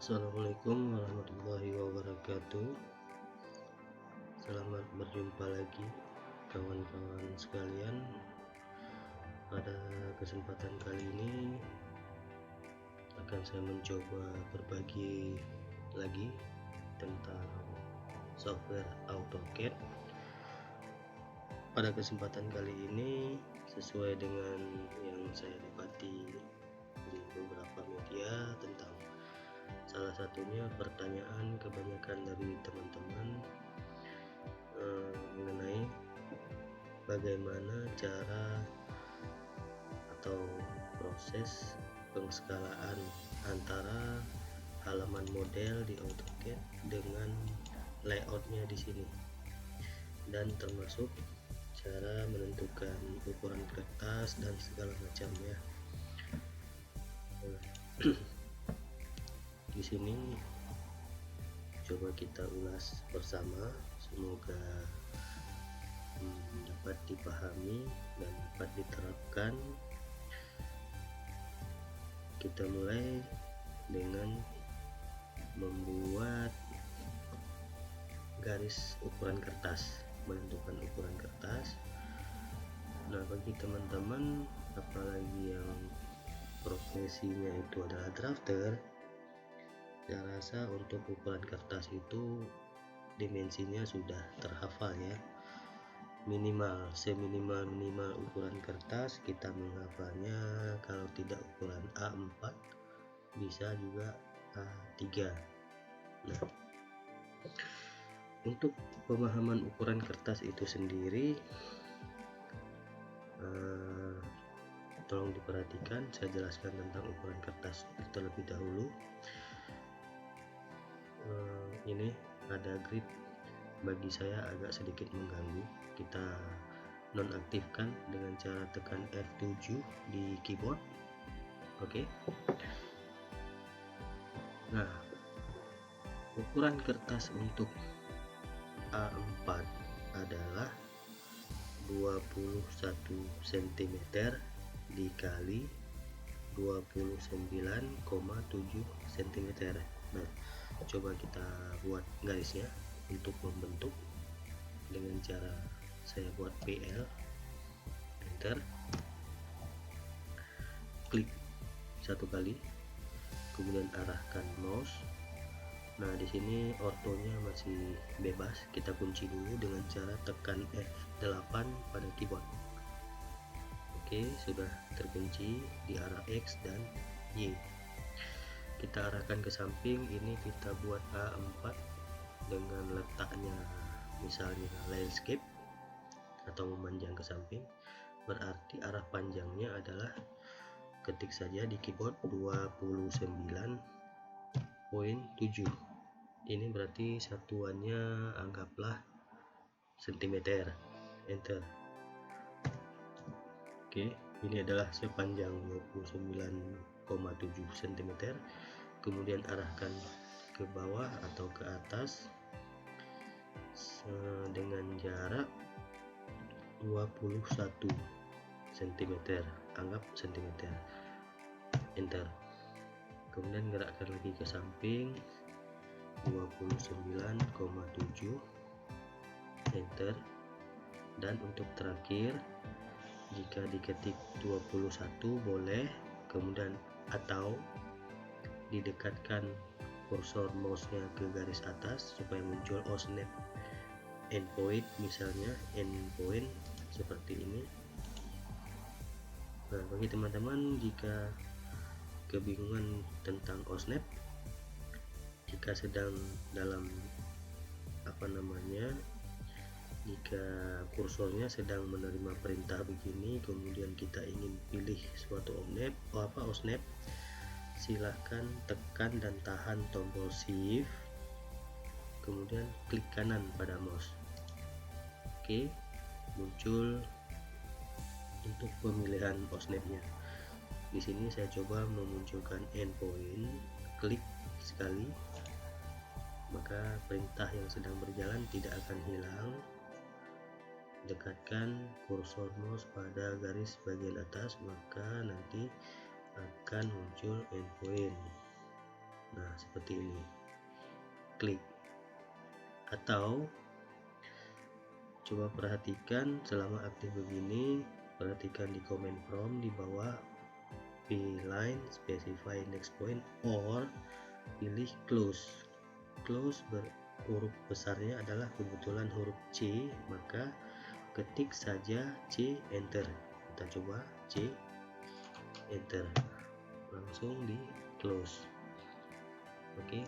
Assalamualaikum warahmatullahi wabarakatuh. Selamat berjumpa lagi kawan-kawan sekalian. Pada kesempatan kali ini akan saya mencoba berbagi lagi tentang software AutoCAD. Pada kesempatan kali ini, sesuai dengan yang saya dapati di beberapa media, tentang salah satunya pertanyaan kebanyakan dari teman-teman mengenai bagaimana cara atau proses pengskalaan antara halaman model di AutoCAD dengan layoutnya di sini, dan termasuk cara menentukan ukuran kertas dan segala macamnya. Di sini coba kita ulas bersama, semoga dapat dipahami dan dapat diterapkan. Kita mulai dengan membuat garis ukuran kertas, menentukan ukuran kertas. Nah, bagi teman-teman apalagi yang profesinya itu adalah drafter, saya rasa untuk ukuran kertas itu dimensinya sudah terhafal ya. Seminimal ukuran kertas kita menghafalnya, kalau tidak ukuran A4 bisa juga A3. Nah, untuk pemahaman ukuran kertas itu sendiri, tolong diperhatikan, saya jelaskan tentang ukuran kertas terlebih dahulu. Ini ada grid, bagi saya agak sedikit mengganggu. Kita nonaktifkan dengan cara tekan F7 di keyboard. Oke. Nah, ukuran kertas untuk A4 adalah 21 cm dikali 29,7 cm. Nah, coba kita buat garisnya untuk membentuk dengan cara saya buat PL, enter, klik satu kali, kemudian arahkan mouse. Nah, di sini ortonya masih bebas, kita kunci dulu dengan cara tekan F8 pada keyboard. Oke, sudah terkunci di arah X dan Y. Kita arahkan ke samping, ini kita buat A4 dengan letaknya misalnya landscape atau memanjang ke samping, berarti arah panjangnya adalah, ketik saja di keyboard, 29,7. Ini berarti satuannya anggaplah cm, enter. Oke, ini adalah sepanjang 29,7 cm. Kemudian arahkan ke bawah atau ke atas dengan jarak 21 cm, anggap cm, enter. Kemudian gerakkan lagi ke samping 29,7, enter. Dan untuk terakhir, jika diketik 21 boleh, kemudian atau didekatkan kursor mouse-nya ke garis atas supaya muncul snap endpoint, misalnya endpoint seperti ini. Nah, bagi teman-teman jika kebingungan tentang OSNAP, jika sedang dalam jika kursornya sedang menerima perintah begini, kemudian kita ingin pilih suatu OSNAP, silahkan tekan dan tahan tombol shift, kemudian klik kanan pada mouse. Oke, muncul untuk pemilihan OSNAP-nya. Di sini saya coba memunculkan endpoint, klik sekali, maka perintah yang sedang berjalan tidak akan hilang. Dekatkan kursor mouse pada garis bagian atas, maka nanti akan muncul endpoint. Nah, seperti ini, klik. Atau coba perhatikan selama aktif begini, perhatikan di command prompt di bawah, pilih line specify next point or pilih close. Close huruf besarnya adalah kebetulan huruf C, maka ketik saja C, enter. Kita coba C, enter, langsung di close. Oke,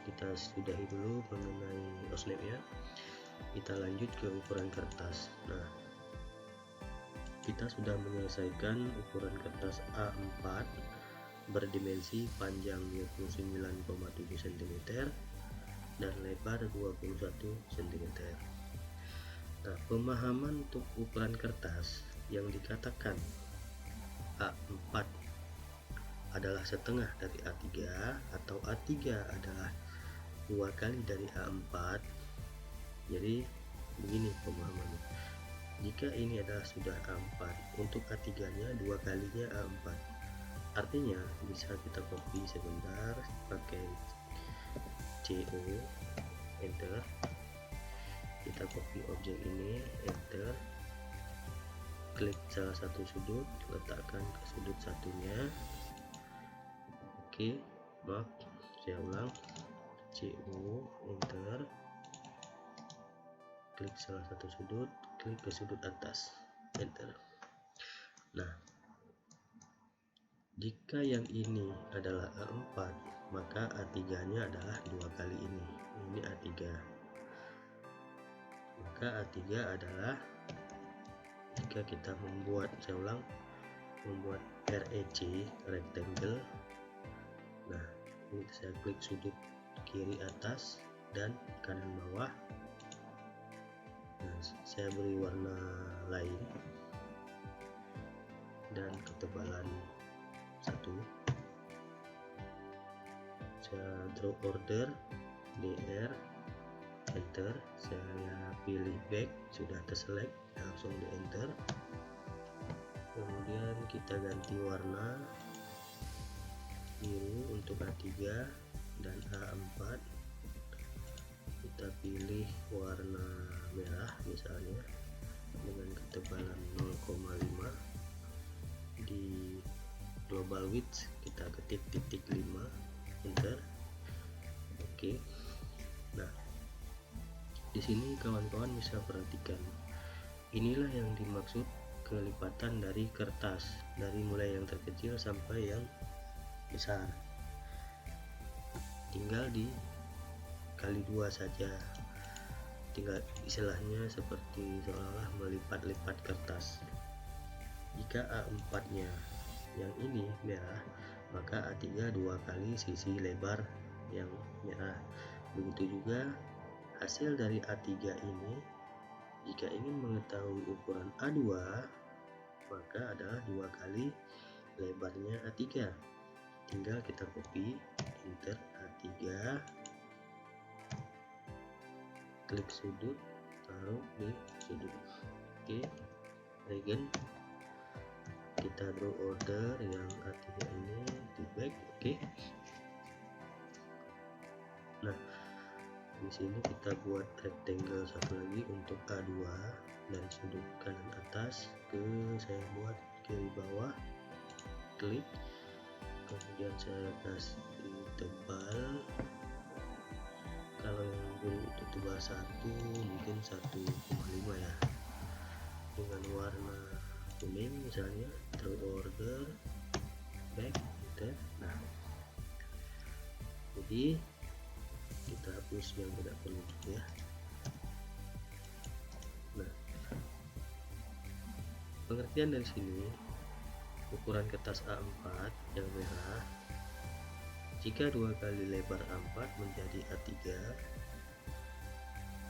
kita sudahi dulu mengenai OSNAP ya. Kita lanjut ke ukuran kertas. Nah, kita sudah menyelesaikan ukuran kertas A4 berdimensi panjang 29,7 cm dan lebar 21 cm. Nah, pemahaman untuk ukuran kertas yang dikatakan A4 adalah setengah dari A3 atau A3 adalah 2 kali dari A4. Jadi begini pemahamannya. Jika ini adalah sudah A4, untuk A3 nya 2 kalinya A4. Artinya bisa kita copy sebentar pakai CO, enter. Kita copy objek ini, enter. Klik salah satu sudut, letakkan ke sudut satunya. Oke, maaf, saya ulang. CO, enter. Klik salah satu sudut, klik ke sudut atas, enter. Nah, jika yang ini adalah A4, maka A3 nya adalah 2 kali ini A3. Maka A3 adalah, jika kita membuat, saya ulang, membuat REC, rectangle. Nah, ini saya klik sudut kiri atas dan kanan bawah. Nah, saya beri warna lain dan ketebalan 1. Saya draw order, DR, enter. Saya pilih back, sudah terselect, langsung di enter. Kemudian kita ganti warna biru untuk A3 dan A4. Kita pilih warna merah misalnya dengan ketebalan 0,5. Di global width kita ketik titik 5, enter. Oke. Nah, di sini kawan-kawan bisa perhatikan, inilah yang dimaksud kelipatan dari kertas, dari mulai yang terkecil sampai yang besar. Tinggal di kali 2 saja, tinggal istilahnya seperti seolah-olah melipat-lipat kertas. Jika A4 nya yang ini merah, maka A3 2 kali sisi lebar yang merah. Begitu juga hasil dari A3 ini, jika ingin mengetahui ukuran A2, maka adalah 2 kali lebarnya A3. Tinggal kita copy, enter A3, klik sudut, taruh di sudut. Oke, regen. Kita draw order yang A3 ini di back. Oke. Nah, di sini kita buat rectangle satu lagi untuk A2 dari sudut kanan atas ke, saya buat kiri bawah, klik. Kemudian saya kasih tebal, kalau yang biru itu tebal 1, mungkin 1,5 ya, dengan warna kuning misalnya. Draw order, back, enter. Nah, jadi kita hapus yang tidak perlu ya. Nah, pengertian dari sini, ukuran kertas A4 yang merah, jika 2 kali lebar A4 menjadi A3,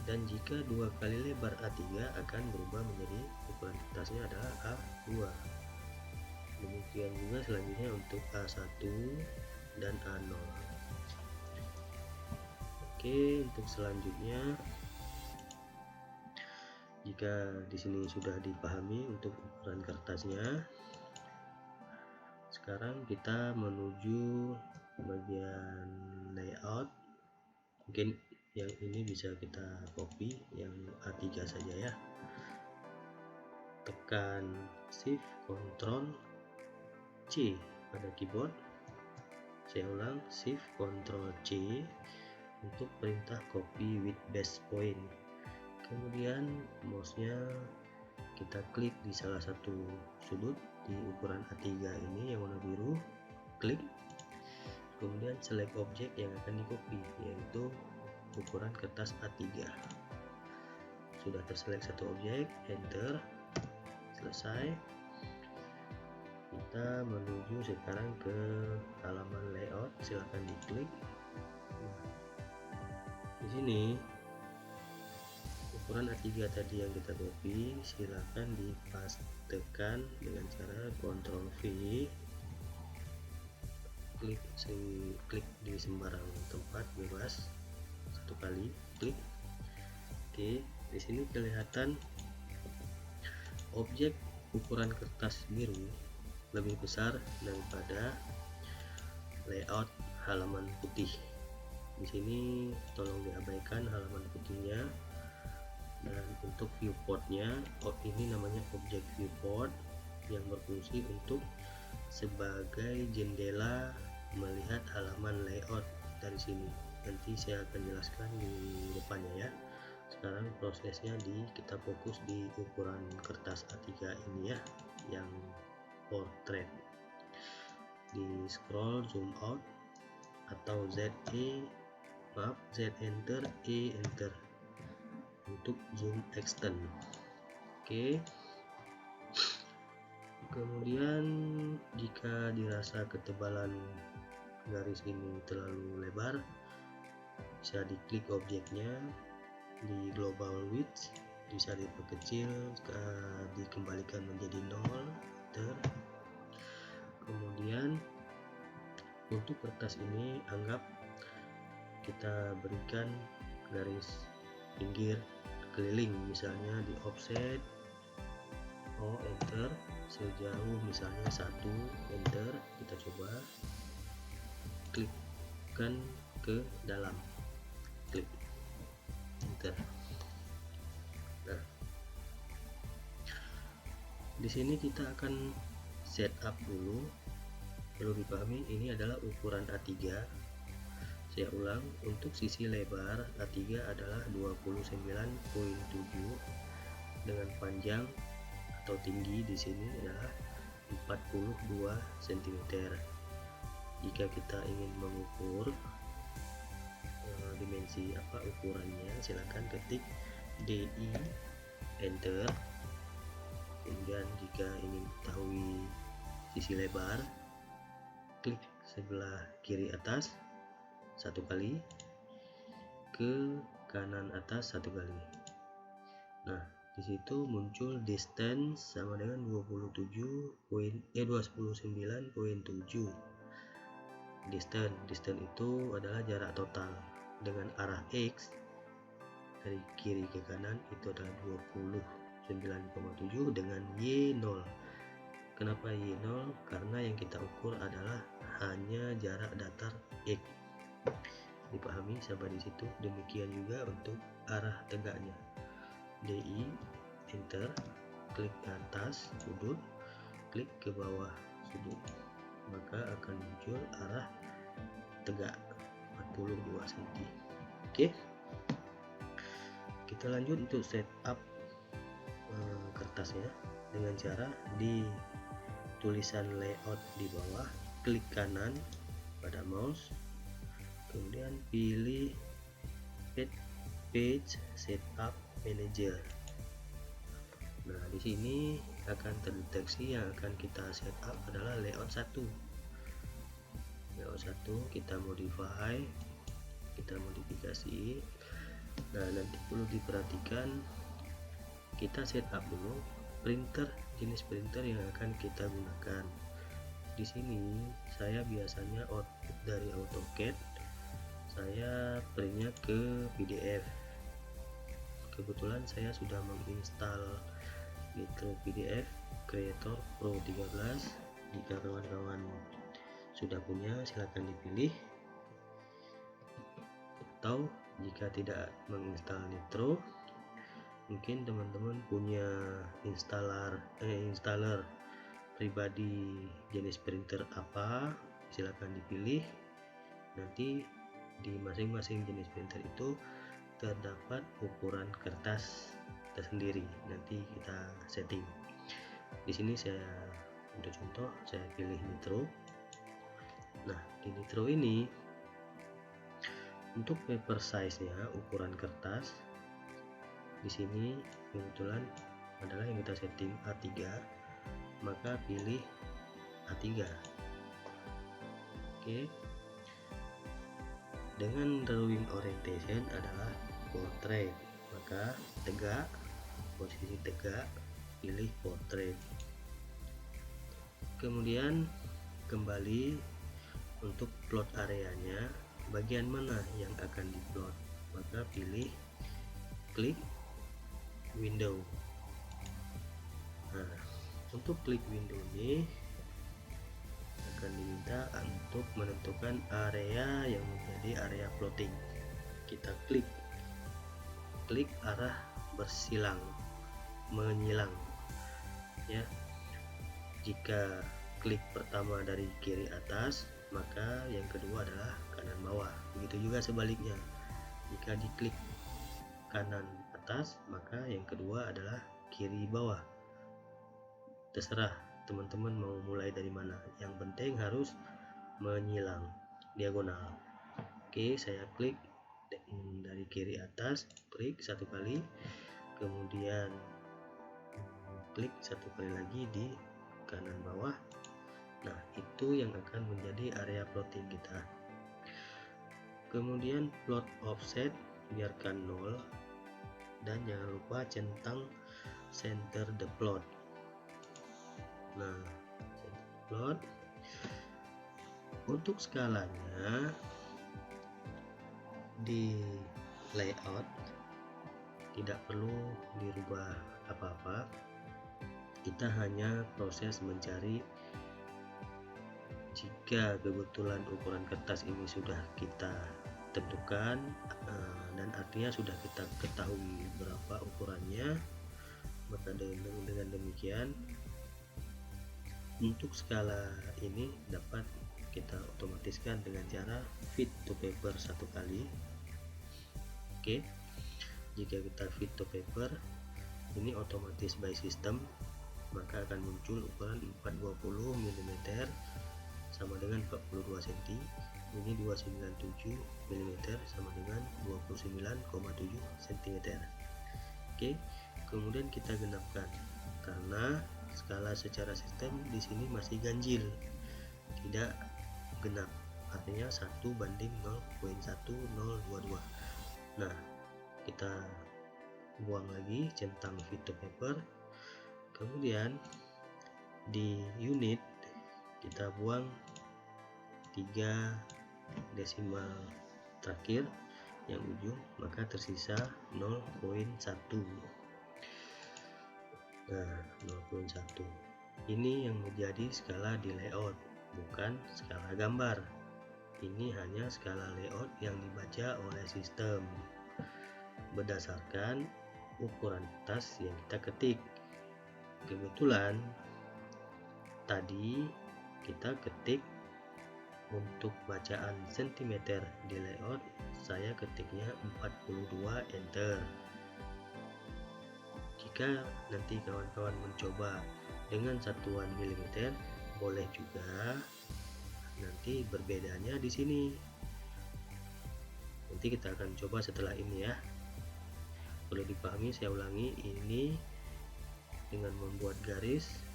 dan jika 2 kali lebar A3 akan berubah menjadi ukuran kertasnya adalah A2. Demikian juga selanjutnya untuk A1 dan A0. Oke, untuk selanjutnya, jika di sini sudah dipahami untuk ukuran kertasnya, sekarang kita menuju bagian layout. Mungkin yang ini bisa kita copy, yang A3 saja ya. Tekan Shift Ctrl C pada keyboard. Saya ulang, Shift Ctrl C untuk perintah copy with base point. Kemudian mouse-nya kita klik di salah satu sudut di ukuran A3 ini yang warna biru, klik. Kemudian select objek yang akan di copy, yaitu ukuran kertas A3. Sudah terselect satu objek, enter, selesai. Kita menuju sekarang ke halaman layout, silahkan diklik. Di sini ukuran A3 tadi yang kita copy, silahkan dipastekan dengan cara Ctrl V, klik di sembarang tempat bebas satu kali, klik. Oke, di sini kelihatan objek ukuran kertas biru lebih besar daripada layout halaman putih. Di sini tolong diabaikan halaman putihnya. Dan untuk viewportnya, ini namanya objek viewport yang berfungsi untuk sebagai jendela melihat halaman layout dari sini. Nanti saya akan jelaskan di depannya ya. Sekarang prosesnya kita fokus di ukuran kertas A3 ini ya, yang portrait. Di scroll zoom out atau Z enter, E enter untuk zoom extend. Oke. Kemudian jika dirasa ketebalan garis ini terlalu lebar, bisa diklik objeknya di global width, bisa diperkecil, dikembalikan menjadi 0, enter. Kemudian untuk kertas ini anggap kita berikan garis pinggir keliling, misalnya di offset, enter, sejauh misalnya 1, enter. Kita coba klikkan ke dalam, klik, enter. Nah, di sini kita akan setup dulu. Perlu dipahami ini adalah ukuran A3. Saya ulang, untuk sisi lebar A3 adalah 29,7 dengan panjang atau tinggi di sini adalah 42 cm. Jika kita ingin mengukur dimensi ukurannya, silakan ketik DI, enter. Kemudian jika ingin mengetahui sisi lebar, klik sebelah kiri atas satu kali, ke kanan atas satu kali. Nah, di situ muncul distance sama dengan 29,7. Distance itu adalah jarak total dengan arah X dari kiri ke kanan, itu adalah 29,7 dengan Y0. Kenapa Y0? Karena yang kita ukur adalah hanya jarak datar X. Dipahami sampai di situ. Demikian juga untuk arah tegaknya. DI, enter, klik ke atas sudut, klik ke bawah sudut, maka akan muncul arah tegak 42 cm. Oke, kita lanjut untuk setup kertasnya dengan cara di tulisan layout di bawah, klik kanan pada mouse, kemudian pilih page setup manager. Nah, di sini akan terdeteksi yang akan kita setup adalah layout 1. Layout 1 kita modify, kita modifikasi. Nah, nanti perlu diperhatikan, kita setup dulu printer, jenis printer yang akan kita gunakan. Di sini saya biasanya output dari AutoCAD, saya printnya ke PDF. Kebetulan saya sudah menginstal Nitro PDF Creator Pro 13. Jika kawan-kawan sudah punya silakan dipilih, atau jika tidak menginstal Nitro, mungkin teman-teman punya installer pribadi jenis printer apa, silakan dipilih. Nanti di masing-masing jenis printer itu terdapat ukuran kertas tersendiri, nanti kita setting. Di sini saya untuk contoh saya pilih Nitro. Nah, di Nitro ini untuk paper size-nya, ukuran kertas di sini kebetulan adalah yang kita setting A3, maka pilih A3. Oke. Dengan drawing orientation adalah portrait, maka tegak, posisi tegak, pilih portrait. Kemudian kembali untuk plot areanya, bagian mana yang akan diplot, maka pilih klik window. Nah, untuk klik window ini akan diminta untuk menentukan area yang menjadi area plotting. Kita klik arah bersilang, menyilang ya. Jika klik pertama dari kiri atas, maka yang kedua adalah kanan bawah. Begitu juga sebaliknya, jika diklik kanan atas, maka yang kedua adalah kiri bawah. Terserah teman-teman mau mulai dari mana, yang penting harus menyilang diagonal. Oke, saya klik dari kiri atas, klik satu kali, kemudian klik satu kali lagi di kanan bawah. Nah, itu yang akan menjadi area plotting kita. Kemudian plot offset biarkan 0, dan jangan lupa centang center the plot. Nah, plot untuk skalanya di layout tidak perlu dirubah apa-apa, kita hanya proses mencari. Jika kebetulan ukuran kertas ini sudah kita tentukan dan artinya sudah kita ketahui berapa ukurannya, maka dengan demikian untuk skala ini dapat kita otomatiskan dengan cara fit to paper satu kali. Oke, jika kita fit to paper ini otomatis by system, maka akan muncul ukuran 420 mm sama dengan 42 cm, ini 297 mm sama dengan 29,7 cm. Oke, kemudian kita genapkan karena skala secara sistem di sini masih ganjil, tidak genap, artinya 1:0.1022. Nah, kita buang lagi centang fit to paper, kemudian di unit kita buang 3 desimal terakhir yang ujung, maka tersisa 0.1. Nah, 0.1 ini yang menjadi skala di layout, bukan skala gambar. Ini hanya skala layout yang dibaca oleh sistem berdasarkan ukuran kertas yang kita ketik. Kebetulan tadi kita ketik untuk bacaan cm di layout, saya ketiknya 42 enter. Jika nanti kawan-kawan mencoba dengan satuan mm, boleh juga, nanti berbedanya di sini. Nanti kita akan coba setelah ini ya. Perlu dipahami, saya ulangi, ini dengan membuat garis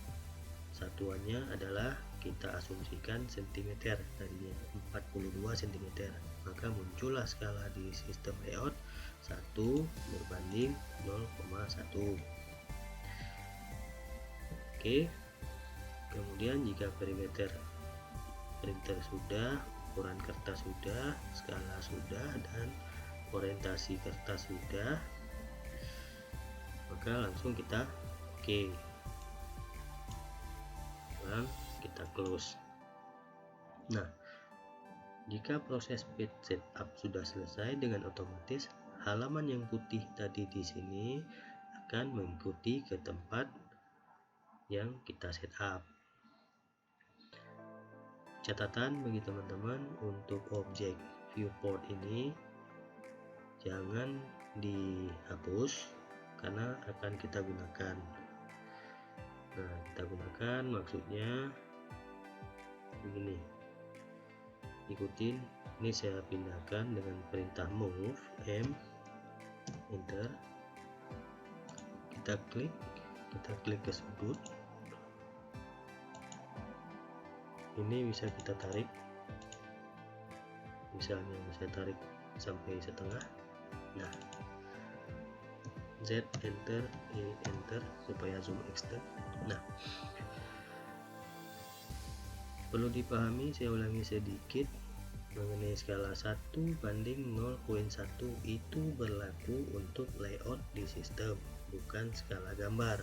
satuannya adalah kita asumsikan cm, tadinya 42 cm, maka muncullah skala di sistem layout 1:0,1. Oke, kemudian jika perimeter printer sudah, ukuran kertas sudah, skala sudah, dan orientasi kertas sudah, maka langsung kita oke, dan kita close. Nah, jika proses page setup sudah selesai dengan otomatis, halaman yang putih tadi di sini akan mengikuti ke tempat yang kita setup. Catatan bagi teman-teman, untuk objek viewport ini jangan dihapus karena akan kita gunakan. Nah, kita gunakan maksudnya begini, ikutin. Ini saya pindahkan dengan perintah move M, enter, kita klik ke sudut. Ini bisa kita tarik, misalnya saya tarik sampai setengah. Nah, Z enter, E enter supaya zoom extend. Nah, perlu dipahami, saya ulangi sedikit mengenai skala 1:0.1 itu berlaku untuk layout di sistem, bukan skala gambar.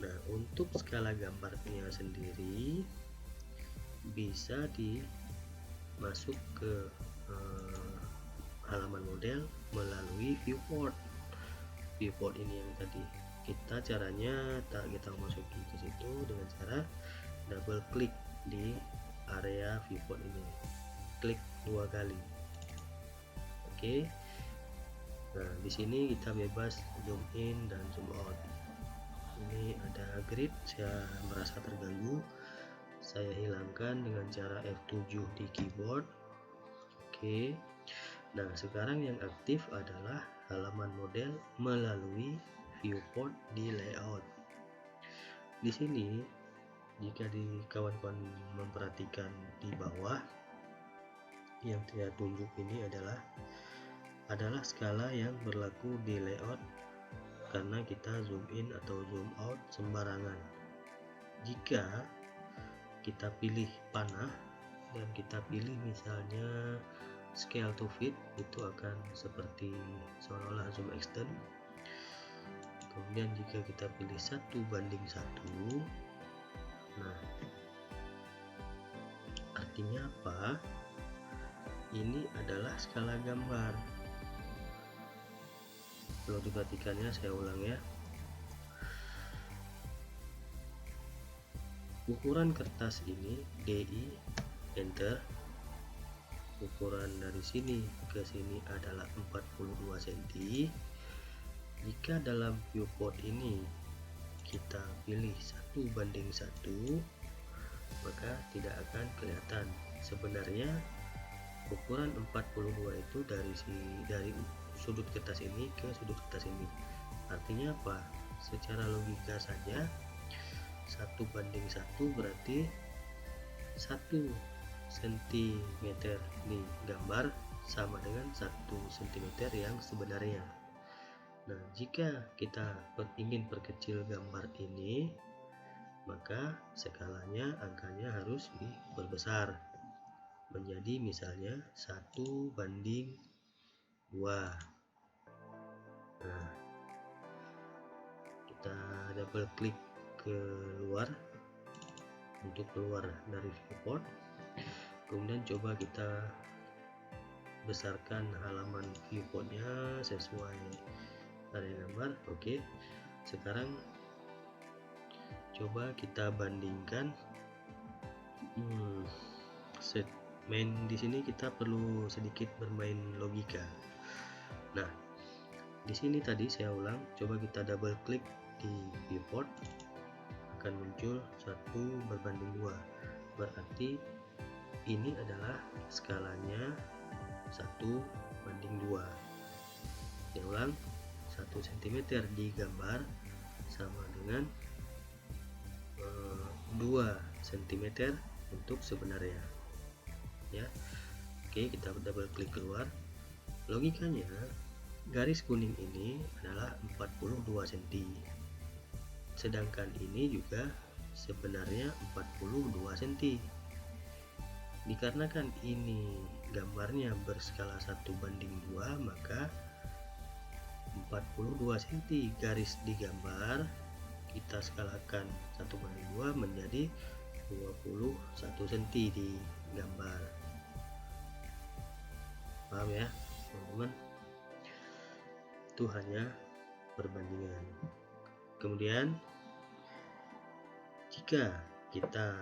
Nah, untuk skala gambarnya sendiri bisa dimasuk ke halaman model melalui viewport. Viewport ini yang tadi caranya kita masukin ke situ dengan cara double klik di area viewport ini, klik 2 kali. Oke. Nah, di sini kita bebas zoom in dan zoom out. Ini ada grid, saya merasa terganggu, saya hilangkan dengan cara F7 di keyboard. Oke. Nah, sekarang yang aktif adalah halaman model melalui viewport di layout. Di sini, jika kawan-kawan memperhatikan di bawah, yang saya tunjuk ini adalah skala yang berlaku di layout karena kita zoom in atau zoom out sembarangan. Jika kita pilih panah dan kita pilih misalnya scale to fit, itu akan seperti seolah-olah zoom extend. Kemudian jika kita pilih 1:1, nah artinya apa? Ini adalah skala gambar. Perlu diperhatikannya, saya ulang ya. Ukuran kertas ini DI, enter. Ukuran dari sini ke sini adalah 42 cm. Jika dalam viewport ini kita pilih 1:1, maka tidak akan kelihatan. Sebenarnya ukuran 42 itu dari sudut kertas ini ke sudut kertas ini. Artinya apa? Secara logika saja 1:1 berarti 1 cm ini gambar sama dengan 1 cm yang sebenarnya. Nah, jika kita ingin perkecil gambar ini, maka skalanya, angkanya harus diperbesar menjadi misalnya 1:2. Nah, kita double klik keluar untuk keluar dari viewport. Kemudian coba kita besarkan halaman viewportnya sesuai area gambar. Oke. Sekarang coba kita bandingkan main di sini. Kita perlu sedikit bermain logika. Nah, di sini tadi saya ulang, coba kita double klik di viewport, akan muncul 1:2. Berarti ini adalah skalanya 1:2. Saya ulang, 1 cm di gambar sama dengan 2 cm untuk sebenarnya ya. Oke, kita double klik keluar. Logikanya garis kuning ini adalah 42 cm, sedangkan ini juga sebenarnya 42 cm. Dikarenakan ini gambarnya berskala 1:2, maka 42 cm garis di gambar kita skalakan 1:2 menjadi 21 cm di gambar. Paham ya teman-teman? Itu hanya perbandingan. Kemudian jika kita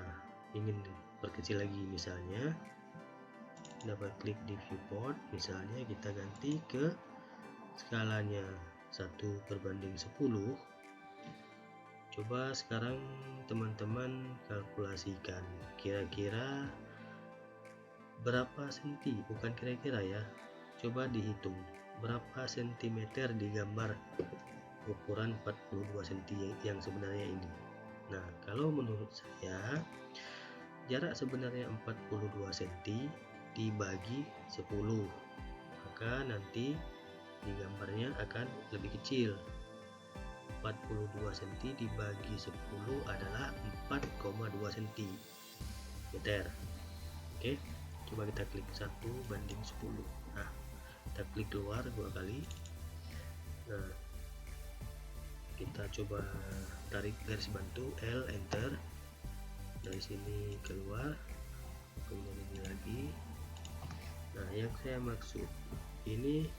ingin perkecil lagi, misalnya double klik di viewport, misalnya kita ganti ke skalanya 1/10. Coba sekarang teman-teman kalkulasikan kira-kira berapa senti, bukan kira-kira ya, coba dihitung berapa sentimeter di gambar ukuran 42 cm yang sebenarnya ini. Nah, kalau menurut saya jarak sebenarnya 42 cm dibagi 10, maka nanti di gambarnya akan lebih kecil. 42 cm dibagi 10 adalah 4,2 cm. Oke, coba kita klik 1/10. Nah, kita klik keluar 2 kali. Nah, kita coba tarik garis bantu L, enter. Dari sini keluar, kemudian ini lagi. Nah, yang saya maksud ini,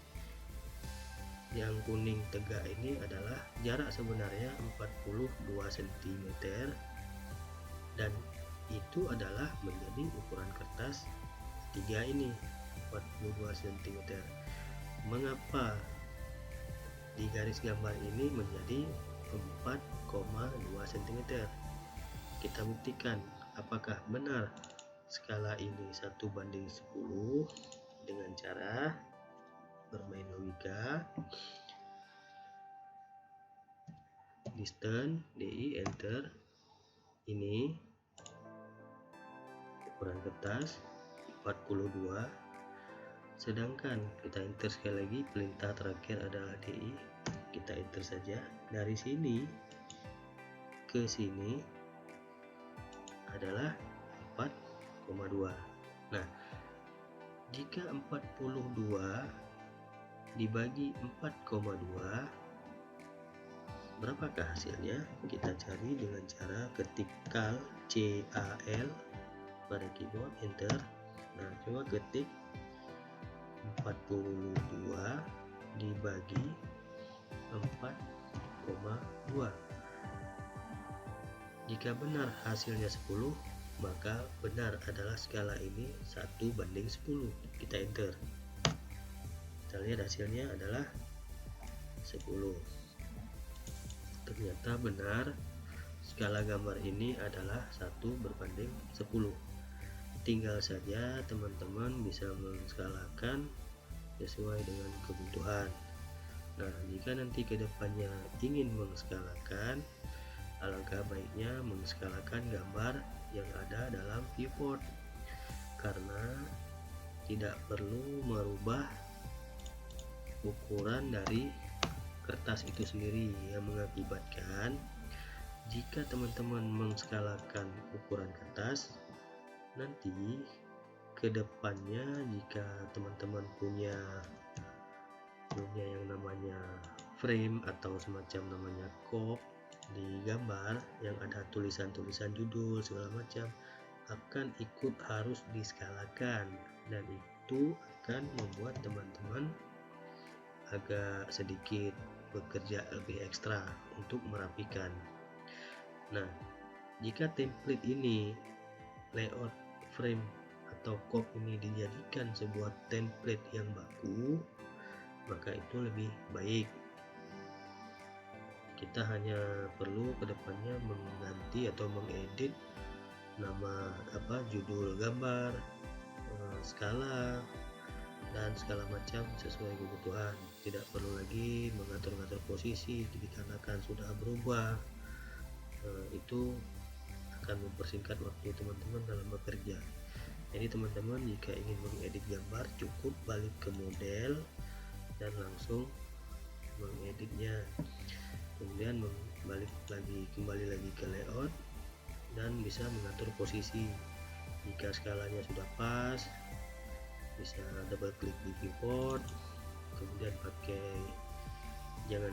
yang kuning tegak ini adalah jarak sebenarnya 42 cm, dan itu adalah menjadi ukuran kertas 3 ini 42 cm. Mengapa di garis gambar ini menjadi 4,2 cm? Kita buktikan apakah benar skala ini 1/10 dengan cara bermain logika. Distance DI, enter. Ini ukuran kertas 42, sedangkan kita enter sekali lagi, perintah terakhir adalah DI, kita enter saja. Dari sini ke sini adalah 4,2. Nah, jika 42 dibagi 4,2, berapakah hasilnya? Kita cari dengan cara ketik CAL pada keyboard, enter. Nah, coba ketik 42 dibagi 4,2. Jika benar hasilnya 10, maka benar adalah skala ini 1/10. Kita enter. Kita lihat hasilnya adalah 10. Ternyata benar skala gambar ini adalah 1/10. Tinggal saja teman-teman bisa menskalakan sesuai dengan kebutuhan. Nah, jika nanti kedepannya ingin menskalakan, alangkah baiknya menskalakan gambar yang ada dalam viewport, karena tidak perlu merubah ukuran dari kertas itu sendiri, yang mengakibatkan jika teman-teman menskalakan ukuran kertas, nanti kedepannya jika teman-teman punya yang namanya frame atau semacam namanya kop di gambar yang ada tulisan-tulisan judul segala macam, akan ikut harus diskalakan, dan itu akan membuat teman-teman agak sedikit bekerja lebih ekstra untuk merapikan. Nah, jika template ini, layout frame atau kop ini dijadikan sebuah template yang baku, maka itu lebih baik. Kita hanya perlu kedepannya mengganti atau mengedit nama judul gambar, skala, dan segala macam sesuai kebutuhan. Tidak perlu lagi mengatur-ngatur posisi dikarenakan sudah berubah. Itu akan mempersingkat waktu teman-teman dalam bekerja. Jadi teman-teman jika ingin mengedit gambar, cukup balik ke model dan langsung mengeditnya, kemudian kembali lagi ke layout dan bisa mengatur posisi. Jika skalanya sudah pas, bisa double klik di viewport, kemudian jangan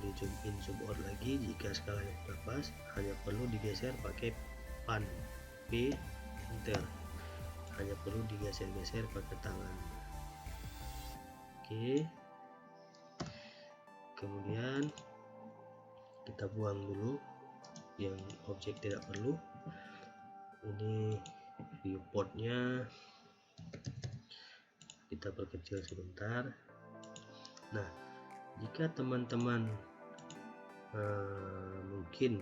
di zoom in zoom out lagi. Jika skalanya sudah pas, hanya perlu digeser pakai pan P, enter. hanya perlu digeser-geser pakai tangan. Oke, kemudian kita buang dulu yang objek tidak perlu. Ini viewportnya kita perkecil sebentar. Nah, jika teman-teman mungkin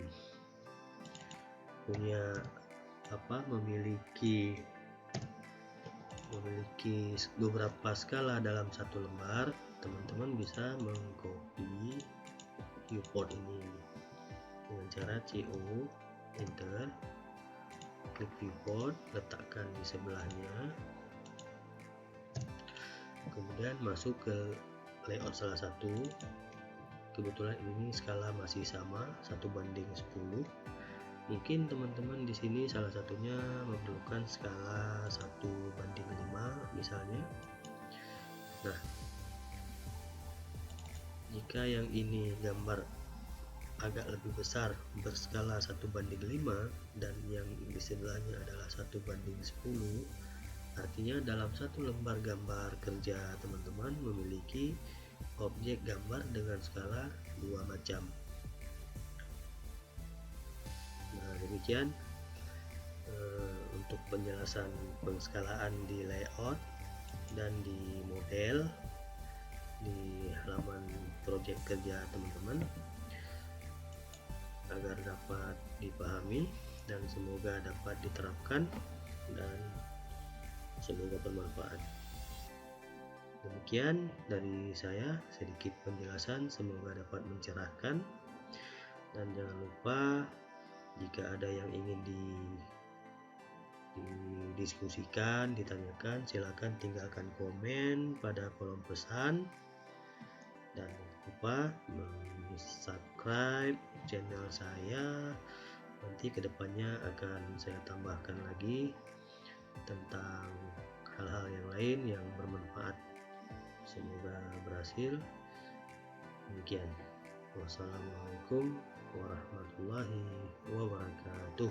punya memiliki beberapa skala dalam satu lembar, teman-teman bisa mengcopy viewport ini dengan cara CO, enter, klik viewport, letakkan di sebelahnya, kemudian masuk ke layout salah satu. Kebetulan ini skala masih sama 1:10. Mungkin teman-teman di sini salah satunya memerlukan skala 1:5 misalnya. Nah, jika yang ini gambar agak lebih besar berskala 1:5 dan yang di sebelahnya adalah 1:10, artinya dalam satu lembar gambar kerja teman-teman memiliki objek gambar dengan skala 2 macam. Nah, demikian untuk penjelasan pengskalaan di layout dan di model di halaman proyek kerja teman-teman, agar dapat dipahami dan semoga dapat diterapkan dan semoga bermanfaat. Demikian dari saya, sedikit penjelasan, semoga dapat mencerahkan. Dan jangan lupa, jika ada yang ingin didiskusikan, ditanyakan, silakan tinggalkan komen pada kolom pesan. Dan jangan lupa subscribe channel saya. Nanti kedepannya akan saya tambahkan lagi tentang hal-hal yang lain yang bermanfaat. Semoga berhasil. Demikian. Wassalamualaikum warahmatullahi wabarakatuh.